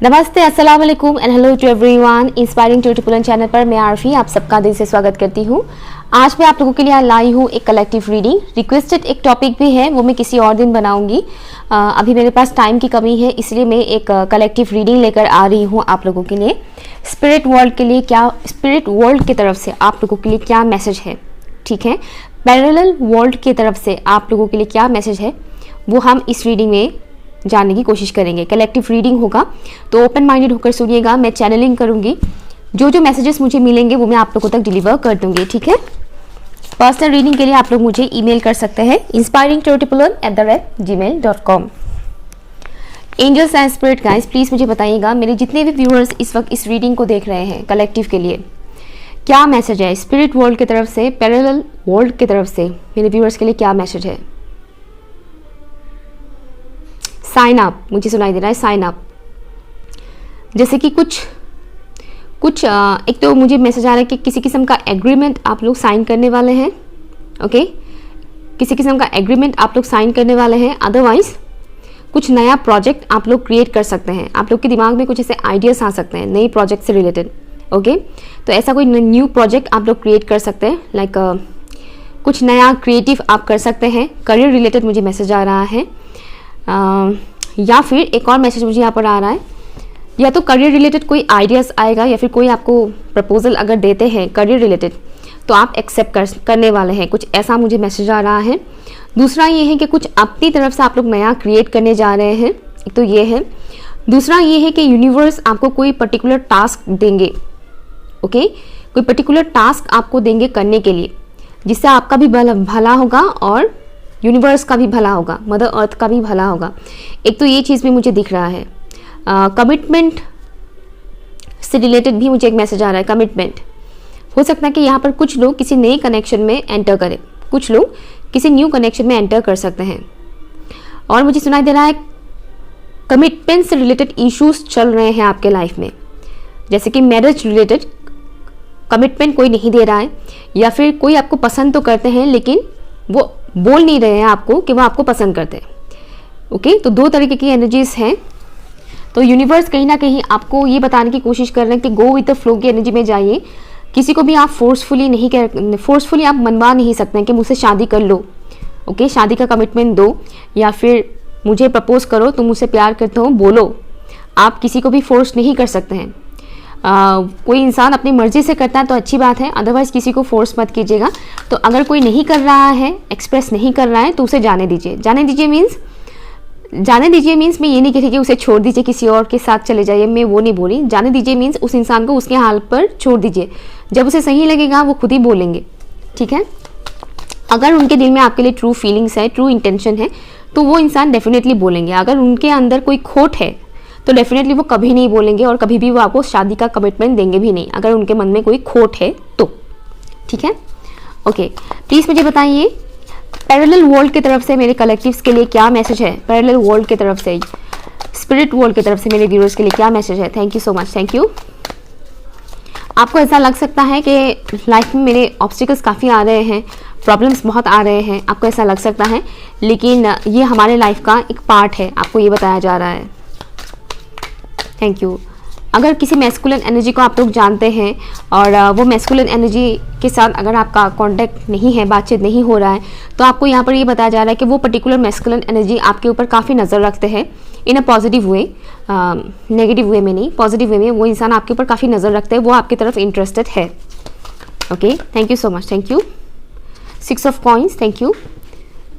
नमस्ते, अस्सलाम वालेकुम and hello to everyone. Inspiring tutorial channel पर मैं आरफी आप सबका दिल से स्वागत करती हूँ। आज मैं आप लोगों के लिए लाई हूँ एक कलेक्टिव रीडिंग। रिक्वेस्टेड एक टॉपिक भी है, वो मैं किसी और दिन बनाऊंगी। अभी मेरे पास टाइम की कमी है, इसलिए मैं एक कलेक्टिव रीडिंग लेकर आ रही हूँ आप लोगों के लिए। स्पिरिट वर्ल्ड के लिए क्या, स्पिरिट वर्ल्ड की तरफ से आप लोगों के लिए क्या मैसेज है, ठीक है। पैरेलल वर्ल्ड की तरफ से आप लोगों के लिए क्या मैसेज है, वो हम इस रीडिंग में जानने की कोशिश करेंगे। कलेक्टिव रीडिंग होगा, तो ओपन माइंडेड होकर सुनिएगा। मैं चैनलिंग करूंगी, जो मैसेजेस मुझे मिलेंगे वो मैं आप लोगों तक डिलीवर कर दूंगी, ठीक है। पर्सनल रीडिंग के लिए आप लोग मुझे ईमेल कर सकते हैं inspiringtutorial@gmail.com। Angels and spirit guys, please मुझे बताइएगा, मेरे जितने भी व्यूअर्स इस वक्त इस रीडिंग को देख रहे हैं कलेक्टिव के लिए क्या मैसेज है। स्पिरिट वर्ल्ड की तरफ से, पैरेलल वर्ल्ड की तरफ से मेरे व्यूअर्स के लिए क्या मैसेज है। साइन अप, मुझे सुनाई दे रहा है साइन अप। जैसे कि कुछ एक तो मुझे मैसेज आ रहा है कि किसी किस्म का एग्रीमेंट आप लोग साइन करने वाले हैं, ओके। किसी किस्म का एग्रीमेंट आप लोग साइन करने वाले हैं। अदरवाइज कुछ नया प्रोजेक्ट आप लोग क्रिएट कर सकते हैं। आप लोग के दिमाग में कुछ ऐसे आइडियाज आ सकते हैं नई प्रोजेक्ट से रिलेटेड, ओके। तो ऐसा कोई न्यू प्रोजेक्ट आप लोग क्रिएट कर सकते हैं, लाइक कुछ नया क्रिएटिव आप कर सकते हैं। करियर रिलेटेड मुझे मैसेज आ रहा है। या फिर एक और मैसेज मुझे यहाँ पर आ रहा है, या तो करियर रिलेटेड कोई आइडियाज़ आएगा, या फिर कोई आपको प्रपोजल अगर देते हैं करियर रिलेटेड तो आप एक्सेप्ट करने वाले हैं, कुछ ऐसा मुझे मैसेज आ रहा है। दूसरा ये है कि कुछ अपनी तरफ से आप लोग नया क्रिएट करने जा रहे हैं, एक तो ये है। दूसरा ये है कि यूनिवर्स आपको कोई पर्टिकुलर टास्क देंगे, ओके। कोई पर्टिकुलर टास्क आपको देंगे करने के लिए, जिससे आपका भी भला होगा और यूनिवर्स का भी भला होगा, मदर अर्थ का भी भला होगा। एक तो ये चीज़ भी मुझे दिख रहा है। कमिटमेंट से रिलेटेड भी मुझे एक मैसेज आ रहा है। कमिटमेंट हो सकता है कि यहाँ पर कुछ लोग किसी नए कनेक्शन में एंटर करें, कुछ लोग किसी न्यू कनेक्शन में एंटर कर सकते हैं। और मुझे सुनाई दे रहा है कमिटमेंट से रिलेटेड इश्यूज चल रहे हैं आपके लाइफ में, जैसे कि मैरिज रिलेटेड कमिटमेंट कोई नहीं दे रहा है, या फिर कोई आपको पसंद तो करते हैं लेकिन वो बोल नहीं रहे हैं आपको कि वो आपको पसंद करते हैं, ओके। तो दो तरीके की एनर्जीज हैं। तो यूनिवर्स कहीं ना कहीं आपको ये बताने की कोशिश कर रहे हैं कि गो विद द फ्लो की एनर्जी में जाइए। किसी को भी आप फोर्सफुली आप मनवा नहीं सकते हैं कि मुझसे शादी कर लो, ओके। शादी का कमिटमेंट दो, या फिर मुझे प्रपोज करो, तुम मुझसे प्यार करते हो, बोलो। आप किसी को भी फोर्स नहीं कर सकते हैं। कोई इंसान अपनी मर्जी से करता है तो अच्छी बात है, अदरवाइज किसी को फोर्स मत कीजिएगा। तो अगर कोई नहीं कर रहा है, एक्सप्रेस नहीं कर रहा है, तो उसे जाने दीजिए। जाने दीजिए मीन्स मैं ये नहीं कह रही कि उसे छोड़ दीजिए, किसी और के साथ चले जाइए, मैं वो नहीं बोली। जाने दीजिए मीन्स उस इंसान को उसके हाल पर छोड़ दीजिए। जब उसे सही लगेगा वो खुद ही बोलेंगे, ठीक है। अगर उनके दिल में आपके लिए ट्रू फीलिंग्स है, ट्रू इंटेंशन है, तो वो इंसान डेफिनेटली बोलेंगे। अगर उनके अंदर कोई खोट है तो डेफिनेटली वो कभी नहीं बोलेंगे, और कभी भी वो आपको शादी का कमिटमेंट देंगे भी नहीं, अगर उनके मन में कोई खोट है तो, ठीक है, ओके। प्लीज़ मुझे बताइए पैरेलल वर्ल्ड की तरफ से मेरे कलेक्टिव्स के लिए क्या मैसेज है। पैरेलल वर्ल्ड की तरफ से, स्पिरिट वर्ल्ड की तरफ से मेरे व्यूअर्स के लिए क्या मैसेज है। Thank you so much, thank you. आपको ऐसा लग सकता है कि लाइफ में मेरे ऑब्स्टिकल्स काफ़ी आ रहे हैं, प्रॉब्लम्स बहुत आ रहे हैं, आपको ऐसा लग सकता है, लेकिन ये हमारे लाइफ का एक पार्ट है, आपको ये बताया जा रहा है। Thank you. अगर किसी मैस्कुलिन एनर्जी को आप लोग जानते हैं और वो मैस्कुलिन एनर्जी के साथ अगर आपका कांटेक्ट नहीं है, बातचीत नहीं हो रहा है, तो आपको यहाँ पर ये बताया जा रहा है कि वो पर्टिकुलर मैस्कुलिन एनर्जी आपके ऊपर काफ़ी नज़र रखते हैं, इन a positive way, negative way में नहीं, पॉजिटिव वे में। वो इंसान आपके ऊपर काफ़ी नज़र रखते हैं, वो आपकी तरफ इंटरेस्टेड है, okay. Thank you so much, thank you. 6 of coins, thank you.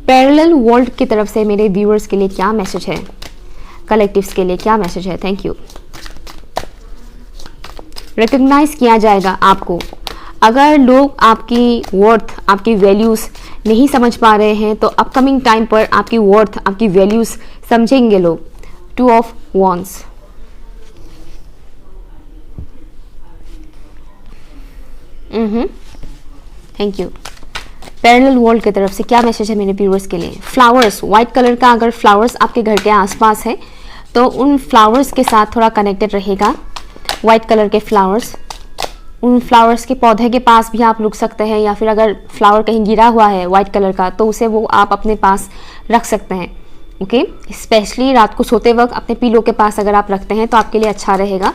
Parallel world की तरफ से मेरे व्यूअर्स के लिए क्या मैसेज है, कलेक्टिव्स के लिए क्या मैसेज है। Thank you. रिकग्नाइज किया जाएगा आपको। अगर लोग आपकी वर्थ, आपकी वैल्यूज़ नहीं समझ पा रहे हैं, तो अपकमिंग टाइम पर आपकी वर्थ, आपकी वैल्यूज़ समझेंगे लोग। 2 of wands, thank you. Parallel world की तरफ से क्या मैसेज है मेरे व्यूअर्स के लिए। फ्लावर्स, वाइट कलर का अगर फ्लावर्स आपके घर के आसपास है तो उन फ्लावर्स के साथ थोड़ा कनेक्टेड रहेगा। वाइट कलर के फ्लावर्स, उन फ्लावर्स के पौधे के पास भी आप रुक सकते हैं, या फिर अगर फ्लावर कहीं गिरा हुआ है वाइट कलर का तो उसे वो आप अपने पास रख सकते हैं। ओके, स्पेशली रात को सोते वक्त अपने पिलो के पास अगर आप रखते हैं तो आपके लिए अच्छा रहेगा।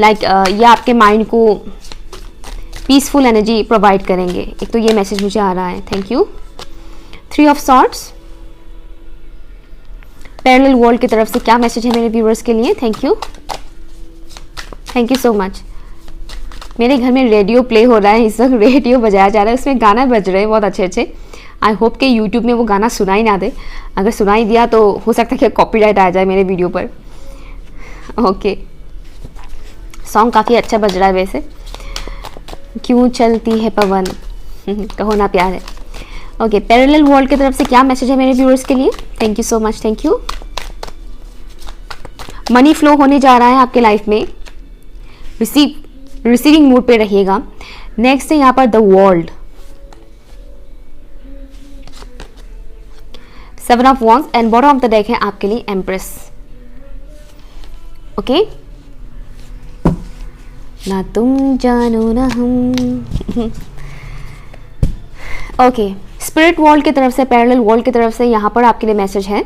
लाइक ये आपके माइंड को पीसफुल एनर्जी प्रोवाइड करेंगे। एक तो ये मैसेज मुझे आ रहा है। Thank you. 3 of swords, parallel world की तरफ से क्या मैसेज है मेरे व्यूअर्स के लिए? Thank you, thank you so much. मेरे घर में रेडियो प्ले हो रहा है, इस वक्त रेडियो बजाया जा रहा है, उसमें गाना बज रहे हैं बहुत अच्छे अच्छे। आई होप कि यूट्यूब में वो गाना सुनाई ना दे, अगर सुनाई दिया तो हो सकता है कि कॉपीराइट आ जाए मेरे वीडियो पर। ओके, सॉन्ग काफ़ी अच्छा बज रहा है वैसे। क्यों चलती है पवन, कहो ना प्यार है। ओके, पैरेलल वर्ल्ड की तरफ से क्या मैसेज है मेरे व्यूअर्स के लिए? Thank you so much, thank you. Money flow होने जा रहा है आपके लाइफ में, रिसीविंग मूड पे रहिएगा। नेक्स्ट है यहाँ पर the world, 7 of wands and bottom of the deck है आपके लिए एम्प्रेस। ओके, ना तुम जानो ना हम। ओके, स्पिरिट वर्ल्ड की तरफ से, पैरेलल वर्ल्ड की तरफ से यहाँ पर आपके लिए मैसेज है।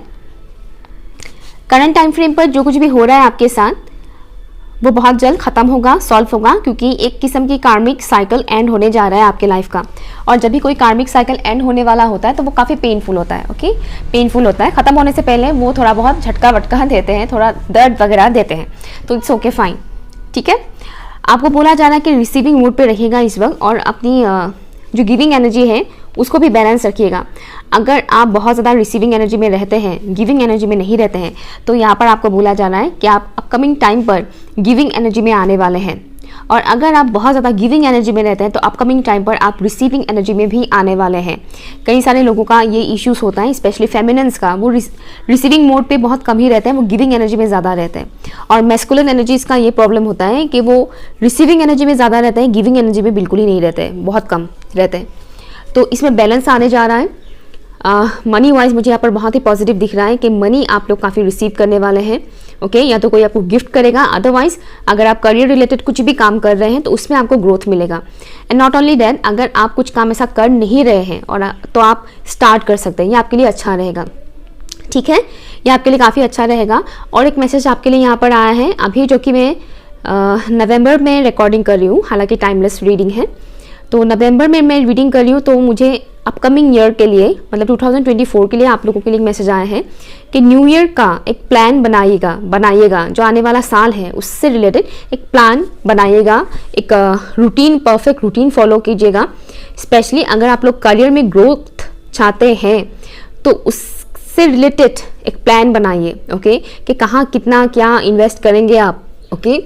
करंट टाइम फ्रेम पर जो कुछ भी हो रहा है आपके साथ वो बहुत जल्द खत्म होगा, सॉल्व होगा, क्योंकि एक किस्म की कार्मिक साइकिल एंड होने जा रहा है आपके लाइफ का। और जब भी कोई कार्मिक साइकिल एंड होने वाला होता है तो वो काफ़ी पेनफुल होता है। ओके, पेनफुल होता है। ख़त्म होने से पहले वो थोड़ा बहुत झटका वटका देते हैं, थोड़ा दर्द वगैरह देते हैं, तो इट्स ओके, फाइन, ठीक है। आपको बोला जा रहा है कि रिसीविंग मूड पे रहिएगा इस वक्त, और अपनी जो गिविंग एनर्जी है उसको भी बैलेंस रखिएगा। अगर आप बहुत ज़्यादा रिसीविंग एनर्जी में रहते हैं, गिविंग एनर्जी में नहीं रहते हैं, तो यहाँ पर आपको बोला जा रहा है कि आप अपकमिंग टाइम पर गिविंग एनर्जी में आने वाले हैं। और अगर आप बहुत ज़्यादा गिविंग एनर्जी में रहते हैं तो अपकमिंग टाइम पर आप रिसीविंग एनर्जी में भी आने वाले हैं। कई सारे लोगों का ये इश्यूज होता है, स्पेशली फेमिनिन्स का, वो रिसीविंग मोड पे बहुत कम ही रहते हैं, वो गिविंग एनर्जी में ज़्यादा रहते हैं। और मैस्कुलिन एनर्जीज का ये प्रॉब्लम होता है कि वो रिसीविंग एनर्जी में ज़्यादा रहते हैं, गिविंग एनर्जी में बिल्कुल ही नहीं रहते, बहुत कम रहते हैं। तो इसमें बैलेंस आने जा रहा है। मनी वाइज मुझे यहाँ पर बहुत ही पॉजिटिव दिख रहा है कि मनी आप लोग काफ़ी रिसीव करने वाले हैं। ओके, या तो कोई आपको गिफ्ट करेगा, अदरवाइज अगर आप करियर रिलेटेड कुछ भी काम कर रहे हैं तो उसमें आपको ग्रोथ मिलेगा। एंड नॉट ओनली दैट, अगर आप कुछ काम ऐसा कर नहीं रहे हैं और तो आप स्टार्ट कर सकते हैं, ये आपके लिए अच्छा रहेगा, ठीक है, ये आपके लिए काफ़ी अच्छा रहेगा। और एक मैसेज आपके लिए यहाँ पर आया है अभी, जो कि मैं नवंबर में रिकॉर्डिंग कर रही हूँ, हालांकि टाइमलेस रीडिंग है, तो नवंबर में मैं रीडिंग कर रही हूँ, तो मुझे अपकमिंग ईयर के लिए, मतलब 2024 के लिए आप लोगों के लिए एक मैसेज आया है कि न्यू ईयर का एक प्लान बनाइएगा, जो आने वाला साल है उससे रिलेटेड एक प्लान बनाइएगा, एक रूटीन, परफेक्ट रूटीन फॉलो कीजिएगा। स्पेशली अगर आप लोग करियर में ग्रोथ चाहते हैं तो उससे रिलेटेड एक प्लान बनाइए। ओके, कि कहाँ कितना क्या इन्वेस्ट करेंगे आप, ओके,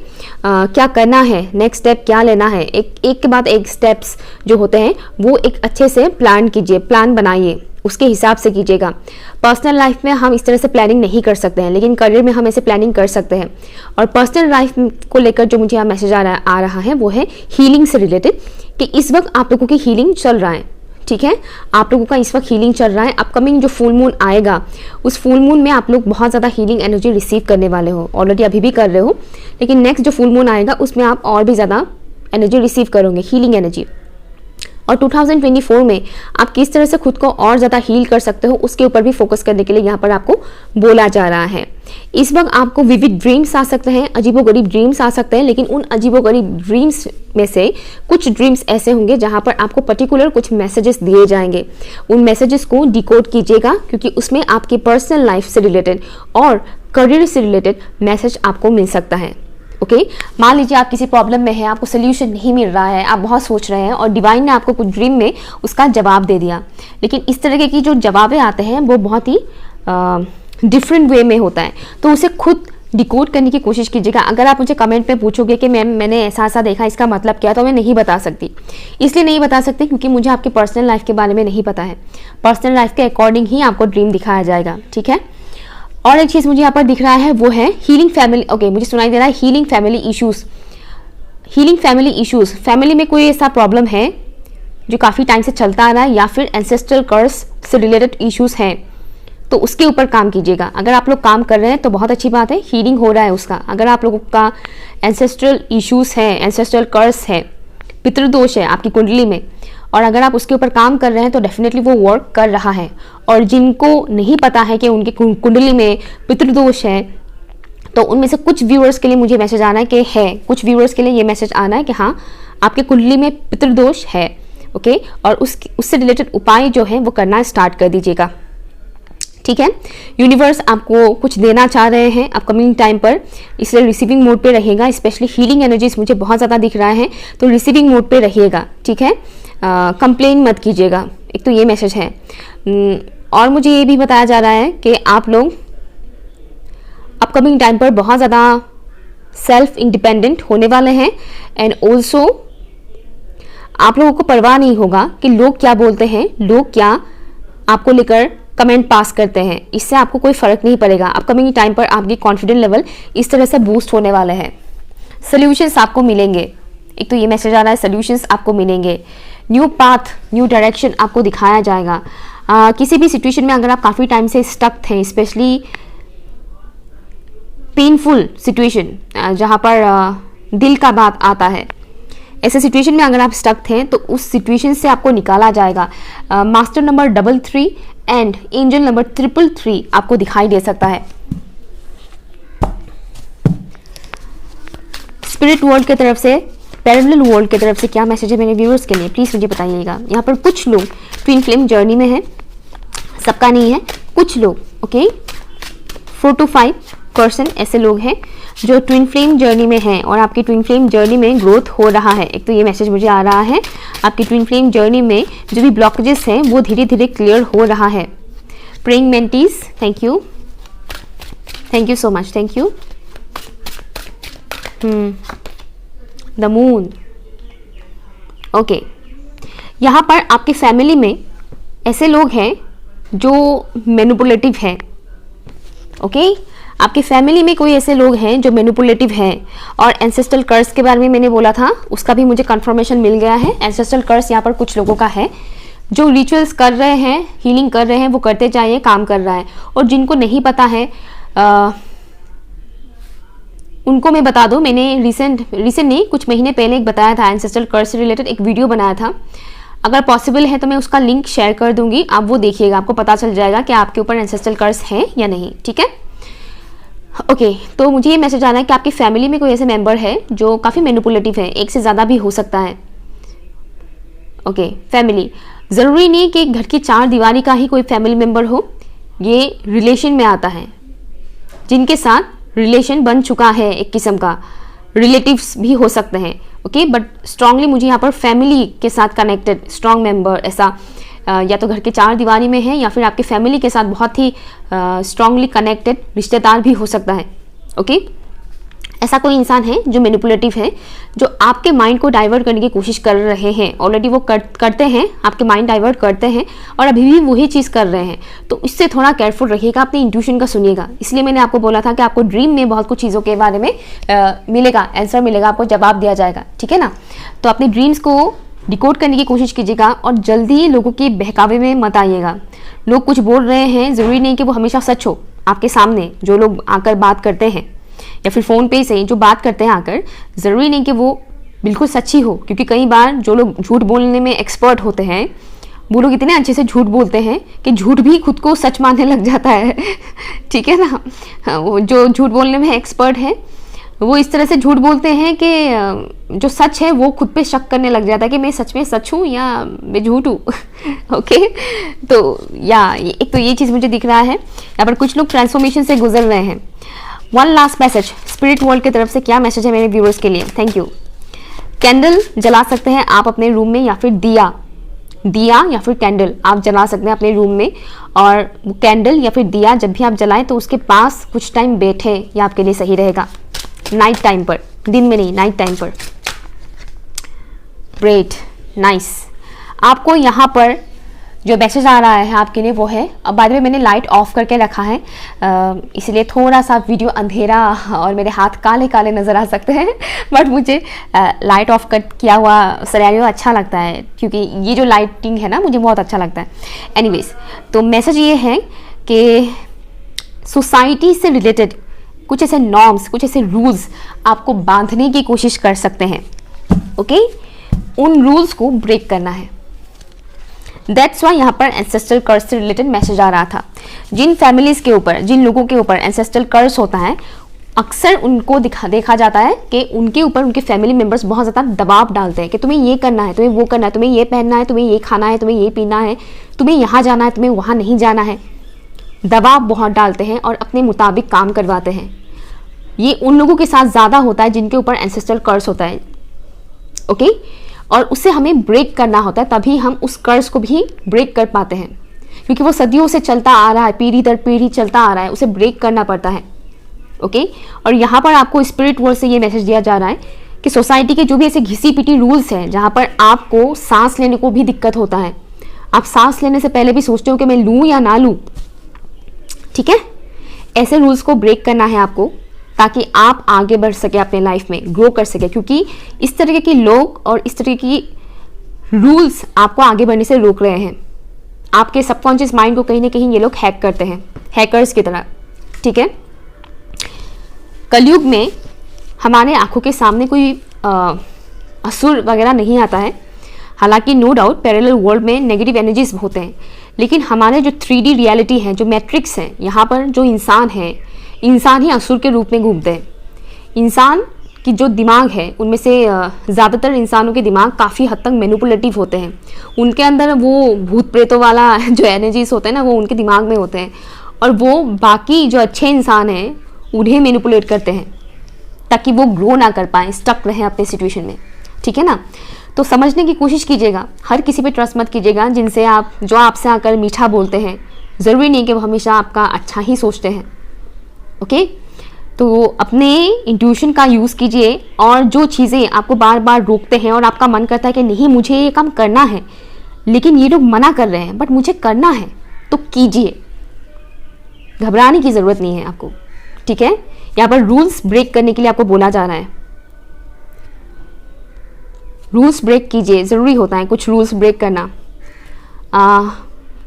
क्या करना है, नेक्स्ट स्टेप क्या लेना है, एक के बाद एक स्टेप्स जो होते हैं वो एक अच्छे से प्लान कीजिए, प्लान बनाइए, उसके हिसाब से कीजिएगा। पर्सनल लाइफ में हम इस तरह से प्लानिंग नहीं कर सकते हैं, लेकिन करियर में हम ऐसे प्लानिंग कर सकते हैं। और पर्सनल लाइफ को लेकर जो मुझे यहाँ मैसेज आ रहा है वो है हीलिंग से रिलेटेड, कि इस वक्त आप लोगों की हीलिंग चल रहा है, ठीक है, आप लोगों का इस वक्त हीलिंग चल रहा है। अपकमिंग जो फुल मून आएगा उस फुल मून में आप लोग बहुत ज़्यादा हीलिंग एनर्जी रिसीव करने वाले हो, ऑलरेडी अभी भी कर रहे हो, लेकिन नेक्स्ट जो फुल मून आएगा उसमें आप और भी ज़्यादा एनर्जी रिसीव करोगे, हीलिंग एनर्जी। और 2024 में आप किस तरह से खुद को और ज़्यादा हील कर सकते हो उसके ऊपर भी फोकस करने के लिए यहाँ पर आपको बोला जा रहा है। इस वक्त आपको विविड ड्रीम्स आ सकते हैं, अजीबोगरीब ड्रीम्स आ सकते हैं, लेकिन उन अजीबोगरीब ड्रीम्स में से कुछ ड्रीम्स ऐसे होंगे जहाँ पर आपको पर्टिकुलर कुछ मैसेजेस दिए जाएंगे। उन मैसेजेस को डिकोड कीजिएगा, क्योंकि उसमें आपकी पर्सनल लाइफ से रिलेटेड और करियर से रिलेटेड मैसेज आपको मिल सकता है। ओके, मान लीजिए आप किसी प्रॉब्लम में हैं, आपको सोल्यूशन नहीं मिल रहा है, आप बहुत सोच रहे हैं और डिवाइन ने आपको कुछ ड्रीम में उसका जवाब दे दिया, लेकिन इस तरह की जो जवाबें आते हैं वो बहुत ही डिफरेंट वे में होता है, तो उसे खुद डिकोड करने की कोशिश कीजिएगा। अगर आप मुझे कमेंट पे पूछोगे कि मैम मैंने ऐसा ऐसा देखा, इसका मतलब क्या, तो मैं नहीं बता सकती। इसलिए नहीं बता सकती क्योंकि मुझे आपकी पर्सनल लाइफ के बारे में नहीं पता है। पर्सनल लाइफ के अकॉर्डिंग ही आपको ड्रीम दिखाया जाएगा, ठीक है। और एक चीज़ मुझे यहाँ पर दिख रहा है वो है हीलिंग फैमिली। ओके, मुझे सुनाई दे रहा है healing family issues. Healing family issues, family में कोई ऐसा प्रॉब्लम है जो काफ़ी टाइम से चलता आ रहा है, या फिर एंसेस्ट्रल कर्स से रिलेटेड इश्यूज हैं, तो उसके ऊपर काम कीजिएगा। अगर आप लोग काम कर रहे हैं तो बहुत अच्छी बात है, हीलिंग हो रहा है उसका। अगर आप लोगों का एंसेस्ट्रल इश्यूज है, एंसेस्ट्रल कर्स है, पितृदोष है आपकी कुंडली में, और अगर आप उसके ऊपर काम कर रहे हैं तो डेफिनेटली वो वर्क कर रहा है। और जिनको नहीं पता है कि उनकी कुंडली में पितृदोष है, तो उनमें से कुछ व्यूअर्स के लिए मुझे मैसेज आना है कि है, कुछ व्यूअर्स के लिए ये मैसेज आना है कि हाँ आपके कुंडली में पितृदोष है। ओके, और उससे रिलेटेड उपाय जो है वो करना स्टार्ट कर दीजिएगा। ठीक है, यूनिवर्स आपको कुछ देना चाह रहे हैं अपकमिंग टाइम पर, इसलिए रिसीविंग मोड पे रहिएगा। स्पेशली हीलिंग एनर्जीज मुझे बहुत ज़्यादा दिख रहा है, तो रिसीविंग मोड पे रहिएगा। ठीक है, कंप्लेन मत कीजिएगा, एक तो ये मैसेज है। और मुझे ये भी बताया जा रहा है कि आप लोग अपकमिंग टाइम पर बहुत ज़्यादा सेल्फ इंडिपेंडेंट होने वाले हैं। एंड ऑल्सो आप लोगों को परवाह नहीं होगा कि लोग क्या बोलते हैं, लोग क्या आपको लेकर कमेंट पास करते हैं, इससे आपको कोई फर्क नहीं पड़ेगा। अपकमिंग टाइम पर आपकी कॉन्फिडेंस लेवल इस तरह से बूस्ट होने वाले हैं। सोल्यूशंस आपको मिलेंगे, एक तो ये मैसेज आ रहा है, सोल्यूशंस आपको मिलेंगे। न्यू पाथ, न्यू डायरेक्शन आपको दिखाया जाएगा। किसी भी सिचुएशन में अगर आप काफ़ी टाइम से स्टक थे, स्पेशली पेनफुल सिचुएशन जहाँ पर दिल का बात आता है, ऐसे सिचुएशन में अगर आप स्टक थे तो उस सिचुएशन से आपको निकाला जाएगा। Master number 33 and angel number 333 आपको दिखाई दे सकता है। स्पिरिट वर्ल्ड की तरफ से, पैरेलल वर्ल्ड की तरफ से क्या मैसेज है मेरे व्यूअर्स के लिए, प्लीज मुझे बताइएगा। यहाँ पर कुछ लोग ट्विन फ्लेम जर्नी में हैं, सबका नहीं है, कुछ लोग। ओके, 4 to 5% ऐसे लोग हैं जो ट्विन फ्लेम जर्नी में हैं और आपकी ट्विन फ्लेम जर्नी में ग्रोथ हो रहा है। एक तो ये मैसेज मुझे आ रहा है, आपकी ट्विन फ्लेम जर्नी में जो भी ब्लॉकेजेस हैं वो धीरे धीरे क्लियर हो रहा है। Praying mentees, thank you, thank you so much, thank you. The moon, okay, यहाँ पर आपकी फैमिली में ऐसे लोग हैं जो मैनिपुलेटिव हैं। ओके, आपकी फैमिली में कोई ऐसे लोग हैं जो मैनिपुलेटिव हैं। और एंसेस्ट्रल कर्स के बारे में मैंने बोला था, उसका भी मुझे कंफर्मेशन मिल गया है। एंसेस्ट्रल कर्स यहाँ पर कुछ लोगों का है जो रिचुअल्स कर रहे हैं, हीलिंग कर रहे हैं, वो करते जाइए, काम कर रहा है। और जिनको नहीं पता है उनको मैं बता दूं, मैंने रिसेंट नहीं, कुछ महीने पहले एक बताया था, एंसेस्ट्रल कर्स से रिलेटेड एक वीडियो बनाया था। अगर पॉसिबल है तो मैं उसका लिंक शेयर कर दूंगी, आप वो देखिएगा, आपको पता चल जाएगा कि आपके ऊपर एंसेस्ट्रल कर्स है या नहीं। ठीक है, ओके, तो मुझे ये मैसेज आना है कि आपकी फैमिली में कोई ऐसे मेंबर है जो काफ़ी मैनिपुलेटिव है, एक से ज़्यादा भी हो सकता है। ओके, फैमिली ज़रूरी नहीं कि घर की 4 दीवारी का ही कोई फैमिली मेंबर हो, ये रिलेशन में आता है। जिनके साथ रिलेशन बन चुका है, एक किस्म का रिलेटिव्स भी हो सकते हैं। ओके, बट स्ट्रांगली मुझे यहाँ पर फैमिली के साथ कनेक्टेड स्ट्रांग मेंबर ऐसा या तो घर के 4 दीवारी में है या फिर आपकी फैमिली के साथ बहुत ही स्ट्रांगली कनेक्टेड रिश्तेदार भी हो सकता है। ओके, ऐसा कोई इंसान है जो मैनिपुलेटिव है, जो आपके माइंड को डाइवर्ट करने की कोशिश कर रहे हैं। ऑलरेडी वो करते हैं, आपके माइंड डाइवर्ट करते हैं और अभी भी वही चीज़ कर रहे हैं। तो इससे थोड़ा केयरफुल रहिएगा, अपने इंट्यूशन का सुनिएगा। इसलिए मैंने आपको बोला था कि आपको ड्रीम में बहुत कुछ चीज़ों के बारे में मिलेगा, आंसर मिलेगा, आपको जवाब दिया जाएगा। ठीक है ना, तो अपने ड्रीम्स को डिकोड करने की कोशिश कीजिएगा और जल्दी लोगों के बहकावे में मत आइएगा। लोग कुछ बोल रहे हैं, ज़रूरी नहीं कि वो हमेशा सच हो। आपके सामने जो लोग आकर बात करते हैं या फिर फ़ोन पे से जो बात करते हैं आकर, ज़रूरी नहीं कि वो बिल्कुल सच्ची हो, क्योंकि कई बार जो लोग झूठ बोलने में एक्सपर्ट होते हैं वो लोग इतने अच्छे से झूठ बोलते हैं कि झूठ भी खुद को सच मानने लग जाता है। ठीक है ना, वो जो झूठ बोलने में एक्सपर्ट है वो इस तरह से झूठ बोलते हैं कि जो सच है वो खुद पे शक करने लग जाता है कि मैं सच में सच हूँ या मैं झूठ हूँ। ओके, तो एक तो ये चीज़ मुझे दिख रहा है। यहाँ पर कुछ लोग ट्रांसफॉर्मेशन से गुजर रहे हैं। One last message spirit world की तरफ से क्या मैसेज है मेरे व्यूअर्स के लिए, थैंक यू। कैंडल जला सकते हैं आप अपने रूम में, या फिर दिया या फिर कैंडल आप जला सकते हैं अपने रूम में। और कैंडल या फिर दिया जब भी आप जलाएं तो उसके पास कुछ टाइम बैठे, ये आपके लिए सही रहेगा। नाइट टाइम पर, दिन में नहीं, नाइट टाइम पर। Great, nice. आपको यहाँ पर जो मैसेज आ रहा है आपके लिए वो है, अब बाद में मैंने लाइट ऑफ करके रखा है, इसलिए थोड़ा सा वीडियो अंधेरा और मेरे हाथ काले काले नज़र आ सकते हैं, बट मुझे लाइट ऑफ किया हुआ सिनेरियो अच्छा लगता है, क्योंकि ये जो लाइटिंग है ना मुझे बहुत अच्छा लगता है। एनीवेज, तो मैसेज ये है कि सोसाइटी से रिलेटेड कुछ ऐसे नॉर्म्स, कुछ ऐसे रूल्स आपको बांधने की कोशिश कर सकते हैं। ओके, उन रूल्स को ब्रेक करना है। दैट्स वाई यहाँ पर एंसेस्ट्रल कर्स से रिलेटेड मैसेज आ रहा था। जिन फैमिलीज के ऊपर, जिन लोगों के ऊपर एंसेस्ट्रल कर्स होता है, अक्सर उनको देखा जाता है कि उनके ऊपर उनके फैमिली मेंबर्स बहुत ज़्यादा दबाव डालते हैं कि तुम्हें ये करना है, तुम्हें वो करना है, तुम्हें ये पहनना है, तुम्हें ये खाना है, तुम्हें ये पीना है, तुम्हें यहाँ जाना है, तुम्हें वहाँ नहीं जाना है। दबाव बहुत डालते हैं और अपने मुताबिक काम करवाते हैं। ये उन लोगों के साथ ज़्यादा होता है जिनके ऊपर एंसेस्ट्रल कर्स होता है। ओके, और उससे हमें ब्रेक करना होता है, तभी हम उस कर्स को भी ब्रेक कर पाते हैं, क्योंकि वो सदियों से चलता आ रहा है, पीढ़ी दर पीढ़ी चलता आ रहा है, उसे ब्रेक करना पड़ता है। ओके, और यहाँ पर आपको स्पिरिट वर्ल्ड से ये मैसेज दिया जा रहा है कि सोसाइटी के जो भी ऐसे घिसी पिटी रूल्स हैं, जहाँ पर आपको सांस लेने को भी दिक्कत होता है, आप सांस लेने से पहले भी सोचते हो कि मैं लूँ या ना लूँ, ठीक है, ऐसे रूल्स को ब्रेक करना है आपको, ताकि आप आगे बढ़ सके, अपने लाइफ में ग्रो कर सके, क्योंकि इस तरीके के लोग और इस तरीके की रूल्स आपको आगे बढ़ने से रोक रहे हैं। आपके सबकॉन्शियस माइंड को कहीं ना कहीं ये लोग हैक करते हैं, हैकर्स की तरह, ठीक है। कलयुग में हमारे आंखों के सामने कोई असुर वगैरह नहीं आता है, हालांकि नो डाउट पैरेलल वर्ल्ड में नेगेटिव एनर्जीज होते हैं, लेकिन हमारे जो 3D रियलिटी है, जो मैट्रिक्स है, यहाँ पर जो इंसान है, इंसान ही असुर के रूप में घूमते हैं। इंसान की जो दिमाग है, उनमें से ज़्यादातर इंसानों के दिमाग काफ़ी हद तक मैनिपुलेटिव होते हैं। उनके अंदर वो भूत प्रेतों वाला जो एनर्जीज होते हैं ना, वो उनके दिमाग में होते हैं, और वो बाकी जो अच्छे इंसान हैं उन्हें मैनिपुलेट करते हैं ताकि वो ग्रो ना कर पाएँ, स्टक रहें अपने सिचुएशन में, ठीक है ना। तो समझने की कोशिश कीजिएगा, हर किसी पे ट्रस्ट मत कीजिएगा जिनसे आप, जो आपसे आकर मीठा बोलते हैं। ज़रूरी नहीं कि वो हमेशा आपका अच्छा ही सोचते हैं। ओके, तो अपने इंट्यूशन का यूज़ कीजिए, और जो चीज़ें आपको बार बार रोकते हैं और आपका मन करता है कि नहीं मुझे ये काम करना है, लेकिन ये लोग मना कर रहे हैं, बट मुझे करना है, तो कीजिए, घबराने की ज़रूरत नहीं है आपको, ठीक है। यहाँ पर रूल्स ब्रेक करने के लिए आपको बोला जा रहा है, रूल्स ब्रेक कीजिए, ज़रूरी होता है कुछ रूल्स ब्रेक करना।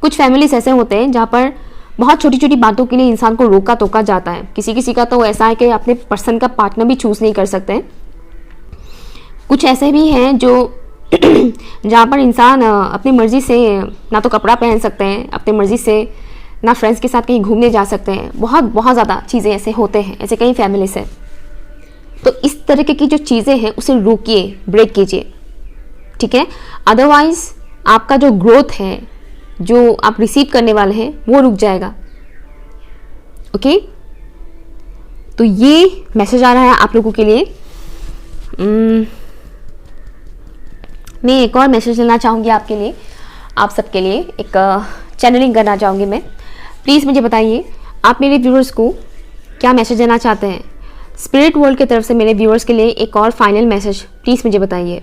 कुछ फैमिलीज ऐसे होते हैं जहाँ पर बहुत छोटी छोटी बातों के लिए इंसान को रोका टोका जाता है। किसी किसी का तो ऐसा है कि अपने पर्सन का पार्टनर भी चूज़ नहीं कर सकते हैं। कुछ ऐसे भी हैं जो जहाँ पर इंसान अपनी मर्ज़ी से ना तो कपड़ा पहन सकते हैं, अपनी मर्ज़ी से ना फ्रेंड्स के साथ कहीं घूमने जा सकते हैं। बहुत बहुत ज़्यादा चीज़ें ऐसे होते हैं, ऐसे कई फैमिलीज हैं। तो इस तरीके की जो चीज़ें हैं उसे रोकिए, ब्रेक कीजिए, ठीक है। अदरवाइज आपका जो ग्रोथ है, जो आप रिसीव करने वाले हैं, वो रुक जाएगा। ओके, तो ये मैसेज आ रहा है आप लोगों के लिए। मैं एक और मैसेज लेना चाहूँगी आपके लिए, आप सबके लिए एक चैनलिंग करना चाहूँगी मैं। प्लीज़ मुझे बताइए आप मेरे व्यूअर्स को क्या मैसेज देना चाहते हैं। स्पिरिट वर्ल्ड की तरफ से मेरे व्यूअर्स के लिए एक और फाइनल मैसेज प्लीज़ मुझे बताइए।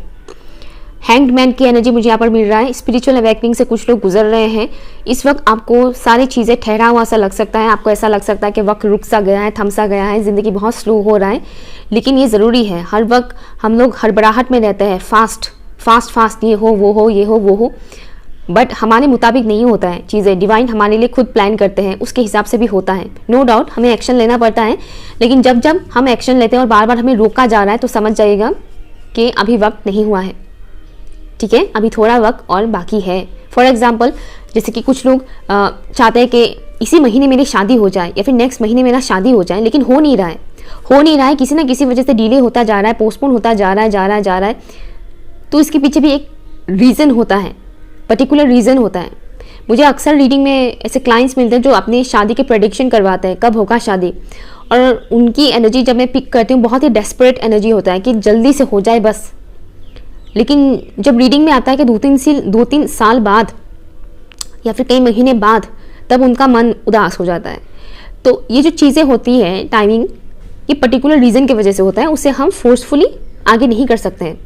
हैंग्ड मैन की एनर्जी मुझे यहाँ पर मिल रहा है। स्पिरिचुअल अवेकनिंग से कुछ लोग गुजर रहे हैं। इस वक्त आपको सारी चीज़ें ठहरा हुआ सा लग सकता है, आपको ऐसा लग सकता है कि वक्त रुक सा गया है, थम सा गया है, ज़िंदगी बहुत स्लो हो रहा है। लेकिन ये ज़रूरी है, हर वक्त हम लोग हड़बड़ाहट में रहते हैं, फास्ट फास्ट फास्ट, ये हो वो हो, ये हो वो हो, बट हमारे मुताबिक नहीं होता है चीज़ें। डिवाइन हमारे लिए खुद प्लान करते हैं, उसके हिसाब से भी होता है। नो डाउट हमें एक्शन लेना पड़ता है, लेकिन जब जब हम एक्शन लेते हैं और बार बार हमें रोका जा रहा है, तो समझ जाइएगा कि अभी वक्त नहीं हुआ है, ठीक है, अभी थोड़ा वक्त और बाकी है। फॉर एग्जाम्पल, जैसे कि कुछ लोग चाहते हैं कि इसी महीने मेरी शादी हो जाए या फिर नेक्स्ट महीने मेरा शादी हो जाए, लेकिन हो नहीं रहा है, किसी ना किसी वजह से डिले होता जा रहा है, पोस्टपोन होता जा रहा है। तो इसके पीछे भी एक रीज़न होता है, पर्टिकुलर रीज़न होता है। मुझे अक्सर रीडिंग में ऐसे क्लाइंट्स मिलते हैं जो अपनी शादी के प्रेडिक्शन करवाते हैं, कब होगा शादी, और उनकी एनर्जी जब मैं पिक करती हूँ, बहुत ही डेस्परेट एनर्जी होता है कि जल्दी से हो जाए बस। लेकिन जब रीडिंग में आता है कि 2-3 साल बाद या फिर कई महीने बाद, तब उनका मन उदास हो जाता है। तो ये जो चीज़ें होती हैं, टाइमिंग, ये पर्टिकुलर रीज़न की वजह से होता है, उसे हम फोर्सफुली आगे नहीं कर सकते हैं।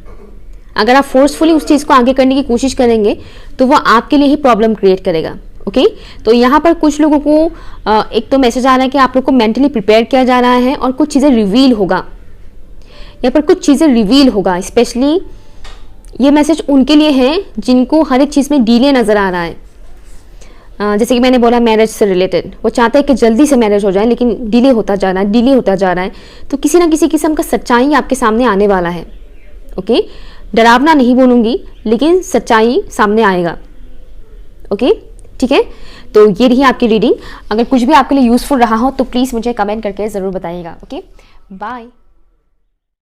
अगर आप फोर्सफुली उस चीज़ को आगे करने की कोशिश करेंगे तो वो आपके लिए ही प्रॉब्लम क्रिएट करेगा। ओके, तो यहाँ पर कुछ लोगों को एक तो मैसेज आ रहा है कि आप लोग को मेंटली प्रिपेयर किया जा रहा है और कुछ चीज़ें रिवील होगा, यहाँ पर कुछ चीज़ें रिवील होगा। स्पेशली ये मैसेज उनके लिए है जिनको हर एक चीज़ में डीले नज़र आ रहा है। जैसे कि मैंने बोला मैरिज से रिलेटेड, वो चाहते हैं कि जल्दी से मैरिज हो जाए लेकिन डिले होता जा रहा है, डिले होता जा रहा है। तो किसी ना किसी किस्म का सच्चाई आपके सामने आने वाला है। ओके, डरावना नहीं बोलूँगी लेकिन सच्चाई सामने आएगा। ओके, ठीक है। तो ये रही आपकी रीडिंग। अगर कुछ भी आपके लिए यूज़फुल रहा हो तो प्लीज़ मुझे कमेंट करके ज़रूर बताइएगा। Okay, bye.